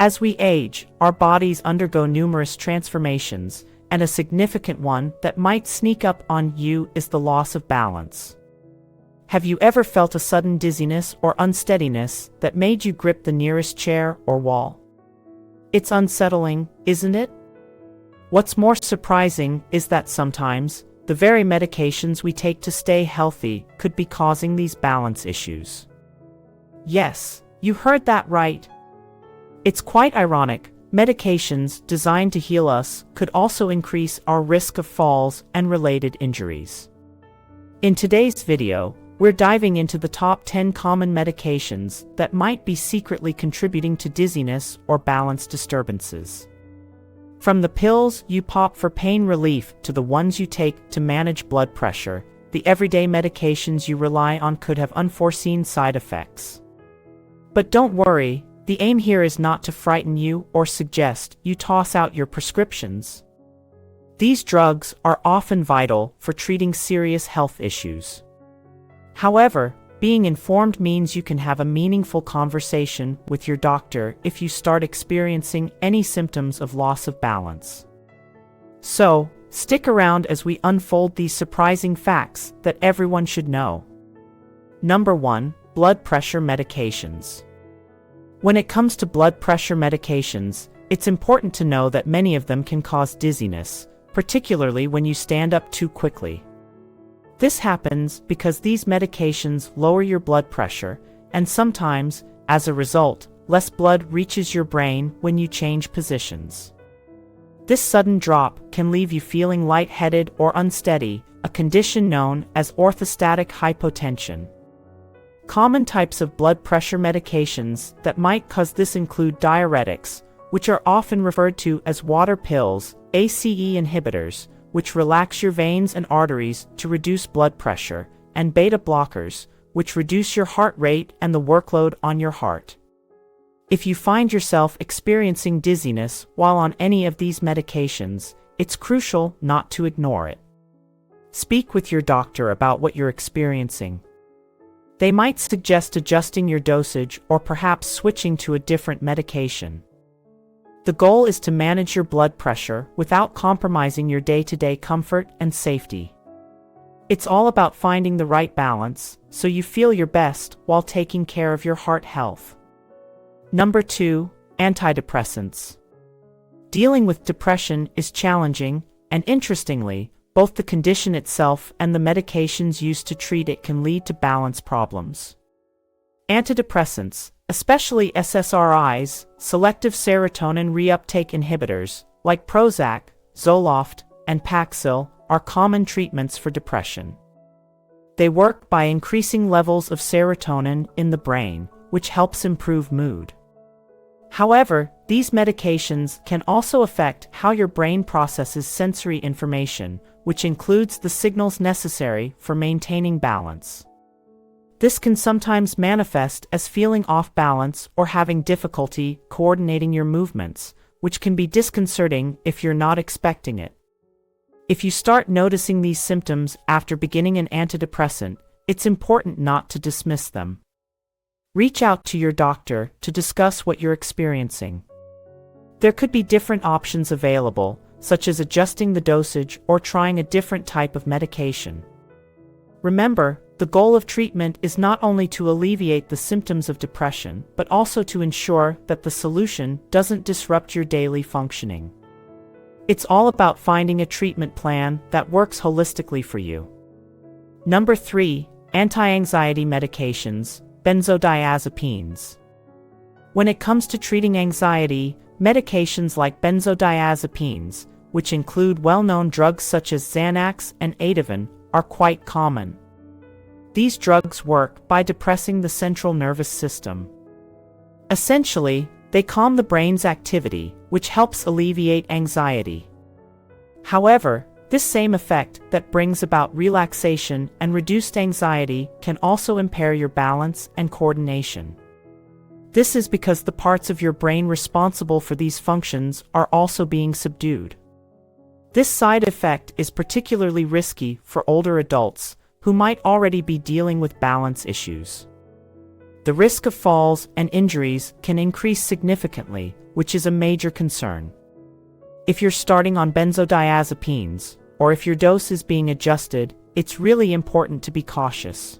As we age, our bodies undergo numerous transformations, and a significant one that might sneak up on you is the loss of balance. Have you ever felt a sudden dizziness or unsteadiness that made you grip the nearest chair or wall? It's unsettling, isn't it? What's more surprising is that sometimes, the very medications we take to stay healthy could be causing these balance issues. Yes, you heard that right. It's quite ironic. Medications designed to heal us could also increase our risk of falls and related injuries. In today's video, we're diving into the top 10 common medications that might be secretly contributing to dizziness or balance disturbances. From the pills you pop for pain relief to the ones you take to manage blood pressure, the everyday medications you rely on could have unforeseen side effects. But don't worry, the aim here is not to frighten you or suggest you toss out your prescriptions. These drugs are often vital for treating serious health issues. However, being informed means you can have a meaningful conversation with your doctor if you start experiencing any symptoms of loss of balance. So, stick around as we unfold these surprising facts that everyone should know. Number 1. Blood pressure medications. When it comes to blood pressure medications, it's important to know that many of them can cause dizziness, particularly when you stand up too quickly. This happens because these medications lower your blood pressure, and sometimes, as a result, less blood reaches your brain when you change positions. This sudden drop can leave you feeling lightheaded or unsteady, a condition known as orthostatic hypotension. Common types of blood pressure medications that might cause this include diuretics, which are often referred to as water pills, ACE inhibitors, which relax your veins and arteries to reduce blood pressure, and beta blockers, which reduce your heart rate and the workload on your heart. If you find yourself experiencing dizziness while on any of these medications, it's crucial not to ignore it. Speak with your doctor about what you're experiencing. They might suggest adjusting your dosage or perhaps switching to a different medication. The goal is to manage your blood pressure without compromising your day-to-day comfort and safety. It's all about finding the right balance, so you feel your best while taking care of your heart health. Number 2. Antidepressants. Dealing with depression is challenging, and interestingly, both the condition itself and the medications used to treat it can lead to balance problems. Antidepressants, especially SSRIs, selective serotonin reuptake inhibitors, like Prozac, Zoloft, and Paxil, are common treatments for depression. They work by increasing levels of serotonin in the brain, which helps improve mood. However, these medications can also affect how your brain processes sensory information, which includes the signals necessary for maintaining balance. This can sometimes manifest as feeling off balance or having difficulty coordinating your movements, which can be disconcerting if you're not expecting it. If you start noticing these symptoms after beginning an antidepressant, it's important not to dismiss them. Reach out to your doctor to discuss what you're experiencing. There could be different options available, such as adjusting the dosage or trying a different type of medication. Remember, the goal of treatment is not only to alleviate the symptoms of depression, but also to ensure that the solution doesn't disrupt your daily functioning. It's all about finding a treatment plan that works holistically for you. Number 3. Anti-anxiety medications, benzodiazepines. When it comes to treating anxiety, medications like benzodiazepines, which include well-known drugs such as Xanax and Ativan, are quite common. These drugs work by depressing the central nervous system. Essentially, they calm the brain's activity, which helps alleviate anxiety. However, this same effect that brings about relaxation and reduced anxiety can also impair your balance and coordination. This is because the parts of your brain responsible for these functions are also being subdued. This side effect is particularly risky for older adults who might already be dealing with balance issues. the risk of falls and injuries can increase significantly, which is a major concern. If you're starting on benzodiazepines, or if your dose is being adjusted, it's really important to be cautious.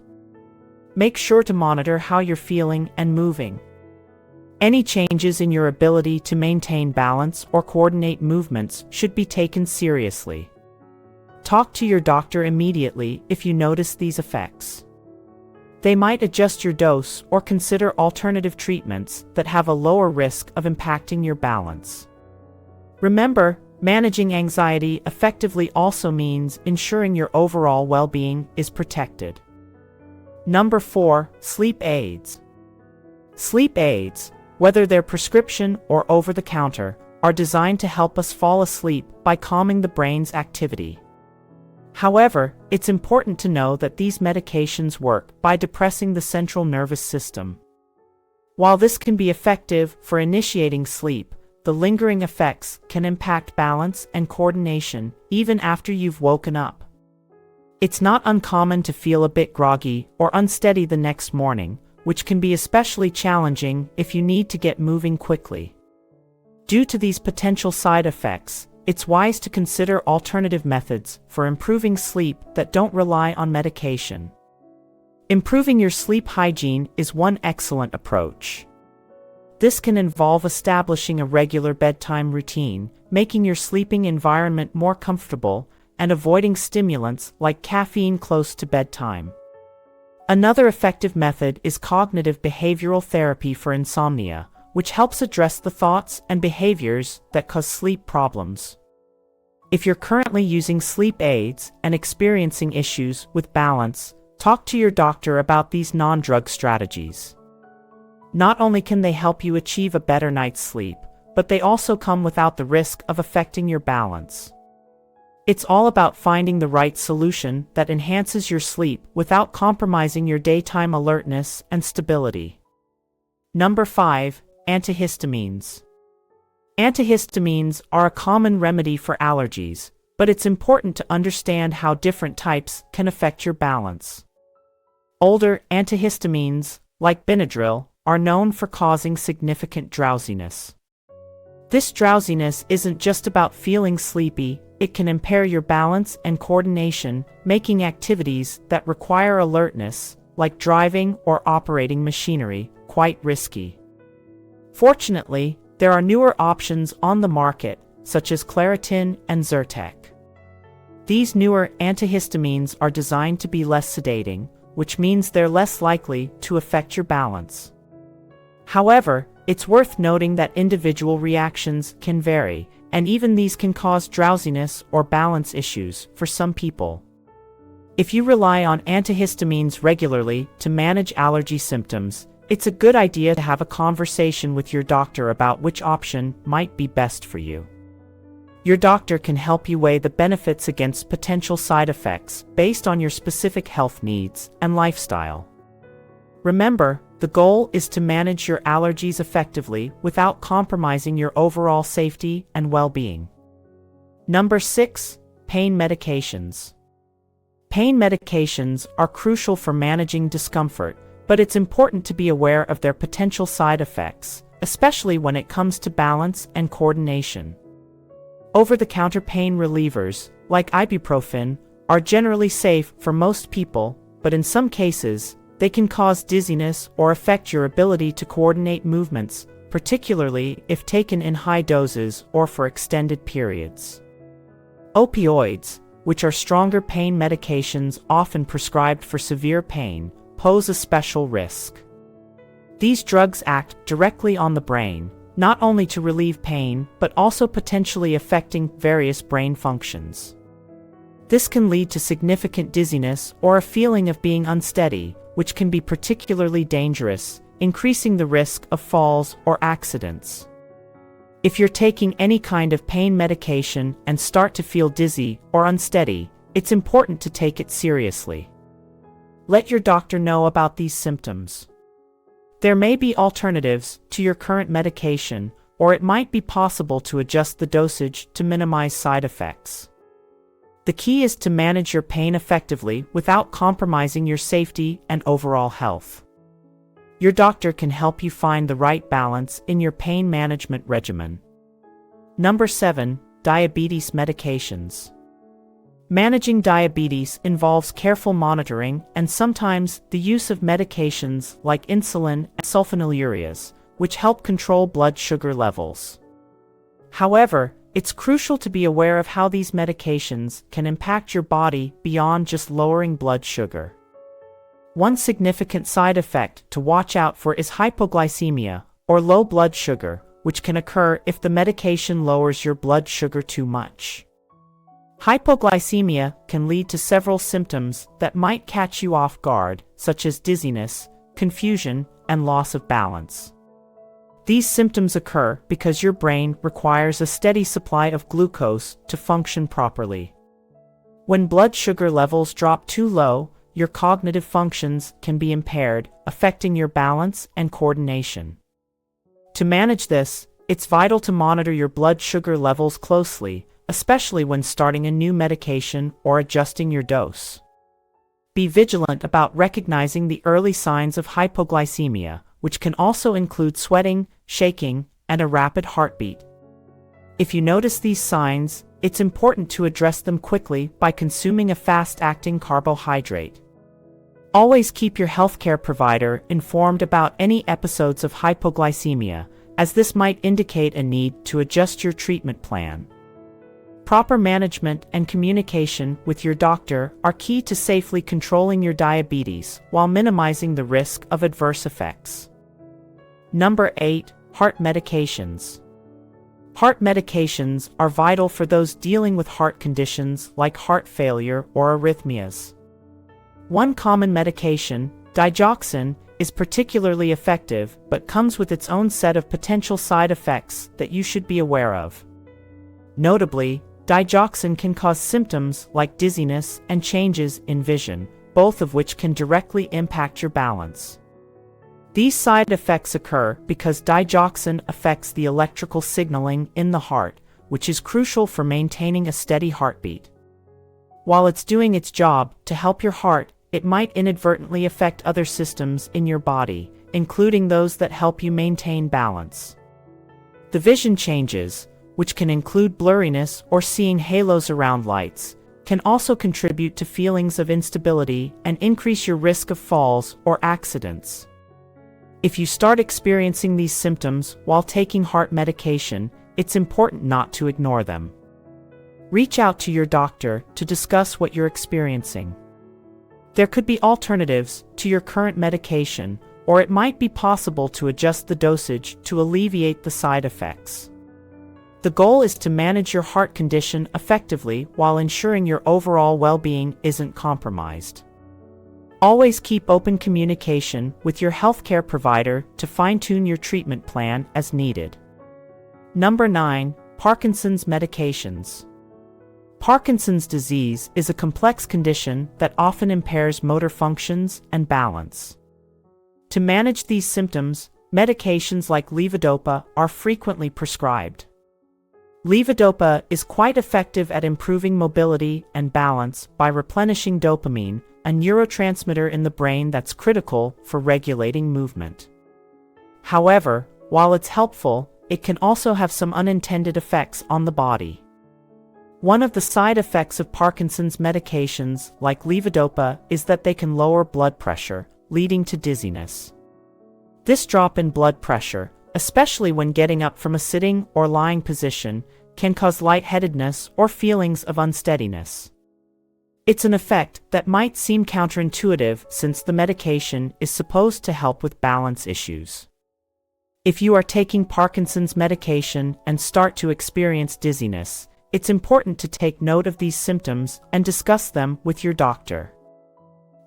Make sure to monitor how you're feeling and moving. Any changes in your ability to maintain balance or coordinate movements should be taken seriously. Talk to your doctor immediately if you notice these effects. They might adjust your dose or consider alternative treatments that have a lower risk of impacting your balance. Remember, managing anxiety effectively also means ensuring your overall well-being is protected. Number 4, sleep aids. Sleep aids, whether they're prescription or over-the-counter, are designed to help us fall asleep by calming the brain's activity. However, it's important to know that these medications work by depressing the central nervous system. While this can be effective for initiating sleep, the lingering effects can impact balance and coordination even after you've woken up. It's not uncommon to feel a bit groggy or unsteady the next morning, which can be especially challenging if you need to get moving quickly. Due to these potential side effects, it's wise to consider alternative methods for improving sleep that don't rely on medication. Improving your sleep hygiene is one excellent approach. This can involve establishing a regular bedtime routine, making your sleeping environment more comfortable, and avoiding stimulants like caffeine close to bedtime. Another effective method is cognitive behavioral therapy for insomnia, which helps address the thoughts and behaviors that cause sleep problems. If you're currently using sleep aids and experiencing issues with balance, talk to your doctor about these non-drug strategies. Not only can they help you achieve a better night's sleep, but they also come without the risk of affecting your balance. It's all about finding the right solution that enhances your sleep without compromising your daytime alertness and stability. Number 5, antihistamines. Antihistamines are a common remedy for allergies, but it's important to understand how different types can affect your balance. Older antihistamines, like Benadryl, are known for causing significant drowsiness. This drowsiness isn't just about feeling sleepy, it can impair your balance and coordination, making activities that require alertness, like driving or operating machinery, quite risky. Fortunately, there are newer options on the market, such as Claritin and Zyrtec. These newer antihistamines are designed to be less sedating, which means they're less likely to affect your balance. However, it's worth noting that individual reactions can vary, and even these can cause drowsiness or balance issues for some people. If you rely on antihistamines regularly to manage allergy symptoms, it's a good idea to have a conversation with your doctor about which option might be best for you. Your doctor can help you weigh the benefits against potential side effects based on your specific health needs and lifestyle. Remember, the goal is to manage your allergies effectively without compromising your overall safety and well-being. Number 6, pain medications. Pain medications are crucial for managing discomfort, but it's important to be aware of their potential side effects, especially when it comes to balance and coordination. Over-the-counter pain relievers, like ibuprofen, are generally safe for most people, but in some cases, they can cause dizziness or affect your ability to coordinate movements, particularly if taken in high doses or for extended periods. Opioids, which are stronger pain medications often prescribed for severe pain, pose a special risk. These drugs act directly on the brain, not only to relieve pain, but also potentially affecting various brain functions. This can lead to significant dizziness or a feeling of being unsteady, which can be particularly dangerous, increasing the risk of falls or accidents. If you're taking any kind of pain medication and start to feel dizzy or unsteady, it's important to take it seriously. Let your doctor know about these symptoms. There may be alternatives to your current medication, or it might be possible to adjust the dosage to minimize side effects. The key is to manage your pain effectively without compromising your safety and overall health. your doctor can help you find the right balance in your pain management regimen. Number 7. Diabetes medications. Managing diabetes involves careful monitoring and sometimes the use of medications like insulin and sulfonylureas, which help control blood sugar levels. However, it's crucial to be aware of how these medications can impact your body beyond just lowering blood sugar. One significant side effect to watch out for is hypoglycemia, or low blood sugar, which can occur if the medication lowers your blood sugar too much. Hypoglycemia can lead to several symptoms that might catch you off guard, such as dizziness, confusion, and loss of balance. These symptoms occur because your brain requires a steady supply of glucose to function properly. When blood sugar levels drop too low, your cognitive functions can be impaired, affecting your balance and coordination. To manage this, it's vital to monitor your blood sugar levels closely, especially when starting a new medication or adjusting your dose. Be vigilant about recognizing the early signs of hypoglycemia, which can also include sweating, shaking, and a rapid heartbeat. If you notice these signs, it's important to address them quickly by consuming a fast-acting carbohydrate. Always keep your healthcare provider informed about any episodes of hypoglycemia, as this might indicate a need to adjust your treatment plan. Proper management and communication with your doctor are key to safely controlling your diabetes while minimizing the risk of adverse effects. Number 8. Heart medications. Heart medications are vital for those dealing with heart conditions like heart failure or arrhythmias. One common medication, digoxin, is particularly effective but comes with its own set of potential side effects that you should be aware of. Notably, digoxin can cause symptoms like dizziness and changes in vision, both of which can directly impact your balance. These side effects occur because digoxin affects the electrical signaling in the heart, which is crucial for maintaining a steady heartbeat. While it's doing its job to help your heart, it might inadvertently affect other systems in your body, including those that help you maintain balance. The vision changes, which can include blurriness or seeing halos around lights, can also contribute to feelings of instability and increase your risk of falls or accidents. If you start experiencing these symptoms while taking heart medication, it's important not to ignore them. Reach out to your doctor to discuss what you're experiencing. There could be alternatives to your current medication, or it might be possible to adjust the dosage to alleviate the side effects. The goal is to manage your heart condition effectively while ensuring your overall well-being isn't compromised. Always keep open communication with your healthcare provider to fine-tune your treatment plan as needed. Number 9. Parkinson's medications. Parkinson's disease is a complex condition that often impairs motor functions and balance. To manage these symptoms, medications like levodopa are frequently prescribed. Levodopa is quite effective at improving mobility and balance by replenishing dopamine, a neurotransmitter in the brain that's critical for regulating movement. However, while it's helpful, it can also have some unintended effects on the body. One of the side effects of Parkinson's medications, like levodopa, is that they can lower blood pressure, leading to dizziness. This drop in blood pressure, especially when getting up from a sitting or lying position, can cause lightheadedness or feelings of unsteadiness. It's an effect that might seem counterintuitive since the medication is supposed to help with balance issues. If you are taking Parkinson's medication and start to experience dizziness, it's important to take note of these symptoms and discuss them with your doctor.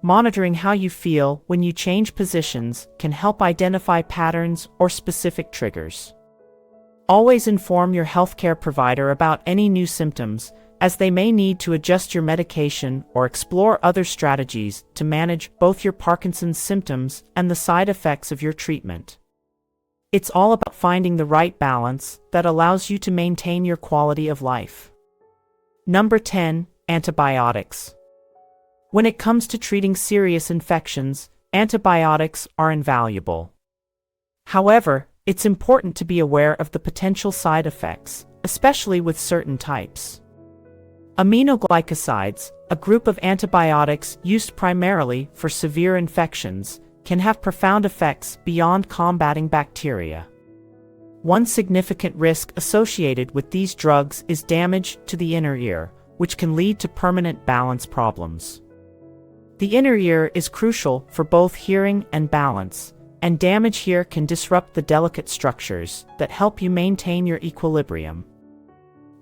Monitoring how you feel when you change positions can help identify patterns or specific triggers. Always inform your healthcare provider about any new symptoms, as they may need to adjust your medication or explore other strategies to manage both your Parkinson's symptoms and the side effects of your treatment. It's all about finding the right balance that allows you to maintain your quality of life. Number 10. Antibiotics. When it comes to treating serious infections, antibiotics are invaluable. However, it's important to be aware of the potential side effects, especially with certain types. Aminoglycosides, a group of antibiotics used primarily for severe infections, can have profound effects beyond combating bacteria. One significant risk associated with these drugs is damage to the inner ear, which can lead to permanent balance problems. The inner ear is crucial for both hearing and balance, and damage here can disrupt the delicate structures that help you maintain your equilibrium.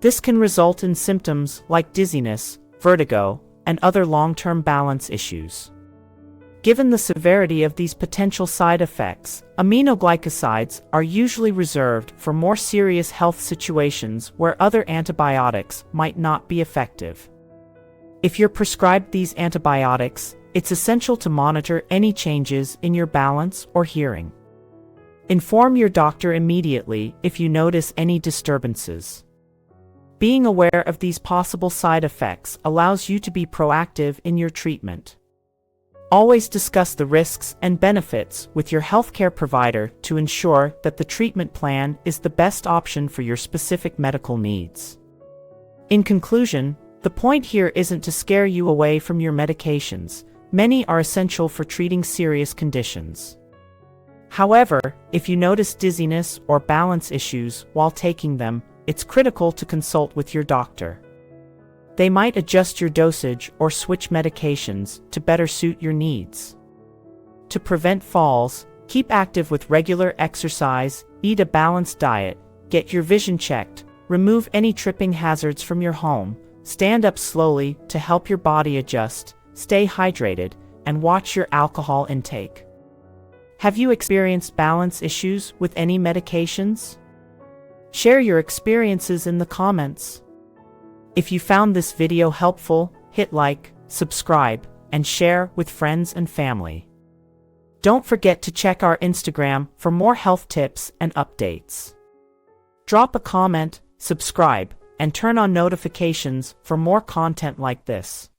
This can result in symptoms like dizziness, vertigo, and other long-term balance issues. Given the severity of these potential side effects, aminoglycosides are usually reserved for more serious health situations where other antibiotics might not be effective. If you're prescribed these antibiotics, it's essential to monitor any changes in your balance or hearing. Inform your doctor immediately if you notice any disturbances. Being aware of these possible side effects allows you to be proactive in your treatment. Always discuss the risks and benefits with your healthcare provider to ensure that the treatment plan is the best option for your specific medical needs. In conclusion, the point here isn't to scare you away from your medications. Many are essential for treating serious conditions. However, if you notice dizziness or balance issues while taking them, it's critical to consult with your doctor. They might adjust your dosage or switch medications to better suit your needs. To prevent falls, keep active with regular exercise, eat a balanced diet, get your vision checked, remove any tripping hazards from your home, stand up slowly to help your body adjust, stay hydrated, and watch your alcohol intake. Have you experienced balance issues with any medications? Share your experiences in the comments. If you found this video helpful, hit like, subscribe, and share with friends and family. Don't forget to check our Instagram for more health tips and updates. Drop a comment, subscribe, and turn on notifications for more content like this.